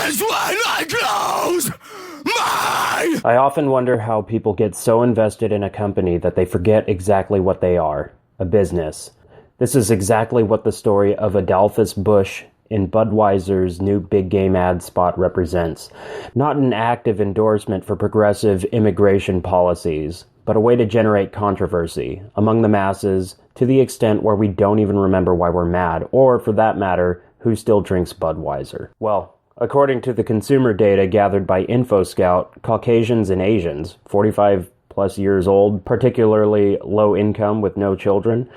is when I close my... I often wonder how people get so invested in a company that they forget exactly what they are, a business. This is exactly what the story of Adolphus Busch in Budweiser's new big game ad spot represents. Not an active endorsement for progressive immigration policies, but a way to generate controversy among the masses to the extent where we don't even remember why we're mad, or, for that matter, who still drinks Budweiser. Well, according to the consumer data gathered by Infoscout, Caucasians and Asians, 45 plus years old, particularly low income with no children.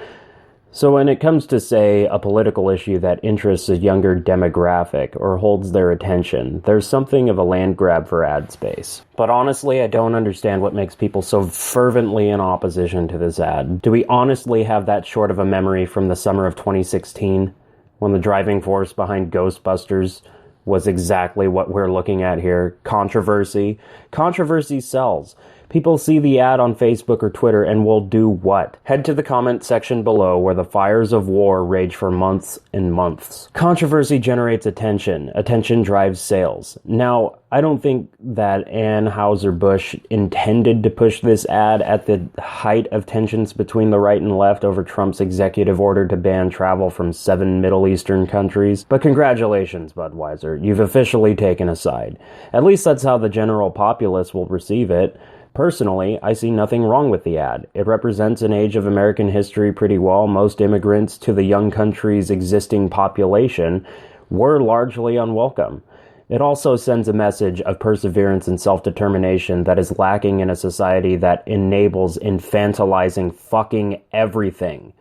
So when it comes to, say, a political issue that interests a younger demographic or holds their attention, there's something of a land grab for ad space. But honestly, I don't understand what makes people so fervently in opposition to this ad. Do we honestly have that short of a memory from the summer of 2016, when the driving force behind Ghostbusters was exactly what we're looking at here? Controversy. Controversy sells. People see the ad on Facebook or Twitter and will do what? Head to the comment section below where the fires of war rage for months and months. Controversy generates attention. Attention drives sales. Now, I don't think that Anheuser-Busch intended to push this ad at the height of tensions between the right and left over Trump's executive order to ban travel from 7 Middle Eastern countries. But congratulations, Budweiser. You've officially taken a side. At least that's how the general populace will receive it. Personally, I see nothing wrong with the ad. It represents an age of American history pretty well. Most immigrants to the young country's existing population were largely unwelcome. It also sends a message of perseverance and self-determination that is lacking in a society that enables infantilizing fucking everything.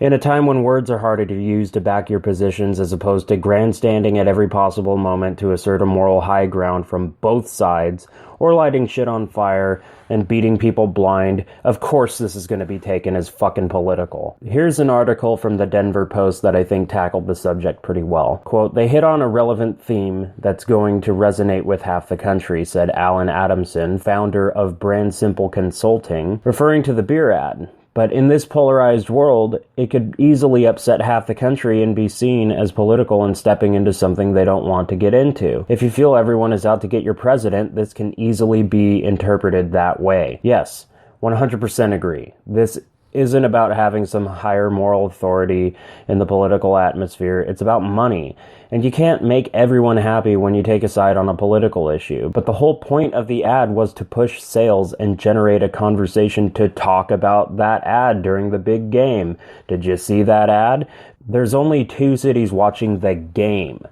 In a time when words are harder to use to back your positions as opposed to grandstanding at every possible moment to assert a moral high ground from both sides, or lighting shit on fire and beating people blind, of course this is going to be taken as fucking political. Here's an article from the Denver Post that I think tackled the subject pretty well. Quote, "They hit on a relevant theme that's going to resonate with half the country," said Alan Adamson, founder of Brand Simple Consulting, referring to the beer ad. But in this polarized world, it could easily upset half the country and be seen as political and stepping into something they don't want to get into. If you feel everyone is out to get your president, this can easily be interpreted that way. Yes, 100% agree. This isn't about having some higher moral authority in the political atmosphere. It's about money. And you can't make everyone happy when you take a side on a political issue. But the whole point of the ad was to push sales and generate a conversation to talk about that ad during the big game. Did you see that ad? There's only 2 cities watching the game: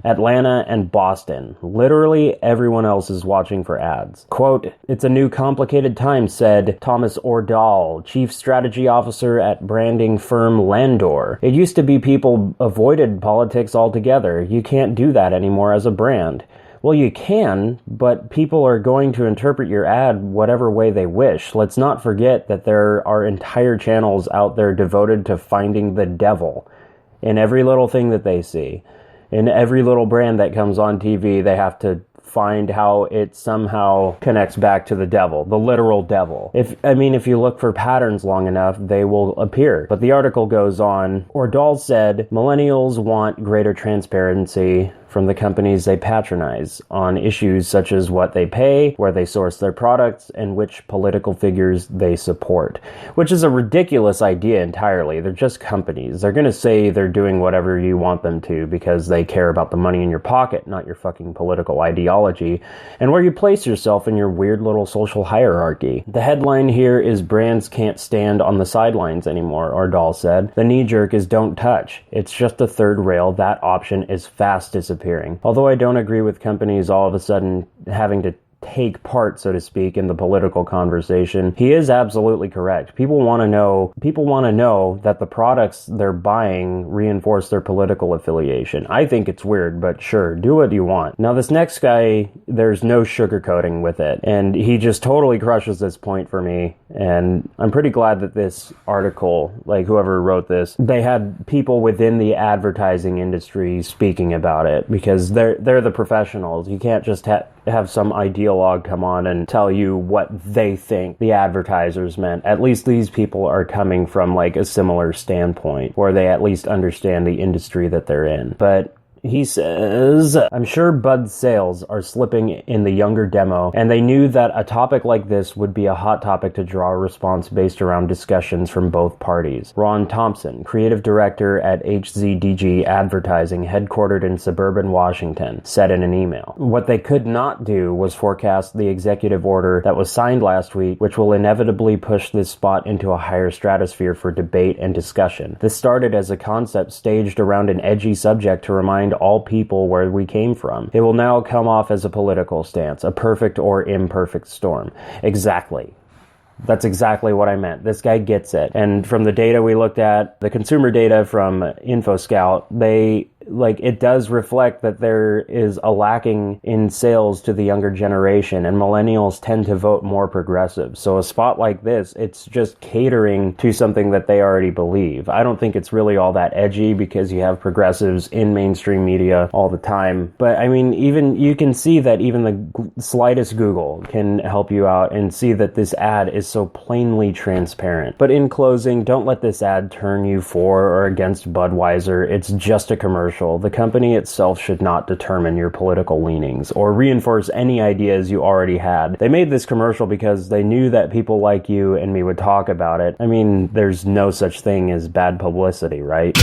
Atlanta and Boston. Literally everyone else is watching for ads. Quote, "It's a new complicated time," said Thomas Ordahl, chief strategy officer at branding firm Landor. "It used to be people avoided politics altogether. You can't do that anymore as a brand." Well, you can, but people are going to interpret your ad whatever way they wish. Let's not forget that there are entire channels out there devoted to finding the devil in every little thing that they see. In every little brand that comes on TV, they have to find how it somehow connects back to the devil, the literal devil. If you look for patterns long enough, they will appear. But the article goes on. Ordahl said, "Millennials want greater transparency from the companies they patronize on issues such as what they pay, where they source their products, and which political figures they support." Which is a ridiculous idea entirely. They're just companies. They're going to say they're doing whatever you want them to because they care about the money in your pocket, not your fucking political ideology, and where you place yourself in your weird little social hierarchy. The headline here is "Brands can't stand on the sidelines anymore," Ordahl said. "The knee-jerk is don't touch. It's just a third rail. That option is fast disappearing." Although I don't agree with companies all of a sudden having to take part, so to speak, in the political conversation, he is absolutely correct. People want to know that the products they're buying reinforce their political affiliation. I think it's weird, but sure, do what you want. Now, this next guy, there's no sugarcoating with it, and he just totally crushes this point for me, and I'm pretty glad that this article, like whoever wrote this, they had people within the advertising industry speaking about it, because they're the professionals. You can't just have some ideologue come on and tell you what they think the advertisers meant. At least these people are coming from like a similar standpoint where they at least understand the industry that they're in. But He says, I'm sure Bud's sales are slipping in the younger demo, and they knew that a topic like this would be a hot topic to draw a response based around discussions from both parties. Ron Thompson, creative director at HZDG Advertising, headquartered in suburban Washington, said in an email. What they could not do was forecast the executive order that was signed last week, which will inevitably push this spot into a higher stratosphere for debate and discussion. This started as a concept staged around an edgy subject to remind all people where we came from. It will now come off as a political stance, a perfect or imperfect storm. Exactly. That's exactly what I meant. This guy gets it. And from the data we looked at, the consumer data from Infoscout, it does reflect that there is a lacking in sales to the younger generation, and millennials tend to vote more progressive. So a spot like this, it's just catering to something that they already believe. I don't think it's really all that edgy because you have progressives in mainstream media all the time. But I mean, even you can see that even the slightest Google can help you out and see that this ad is so plainly transparent. But in closing, don't let this ad turn you for or against Budweiser. It's just a commercial. The company itself should not determine your political leanings or reinforce any ideas you already had. They made this commercial because they knew that people like you and me would talk about it. I mean, there's no such thing as bad publicity, right?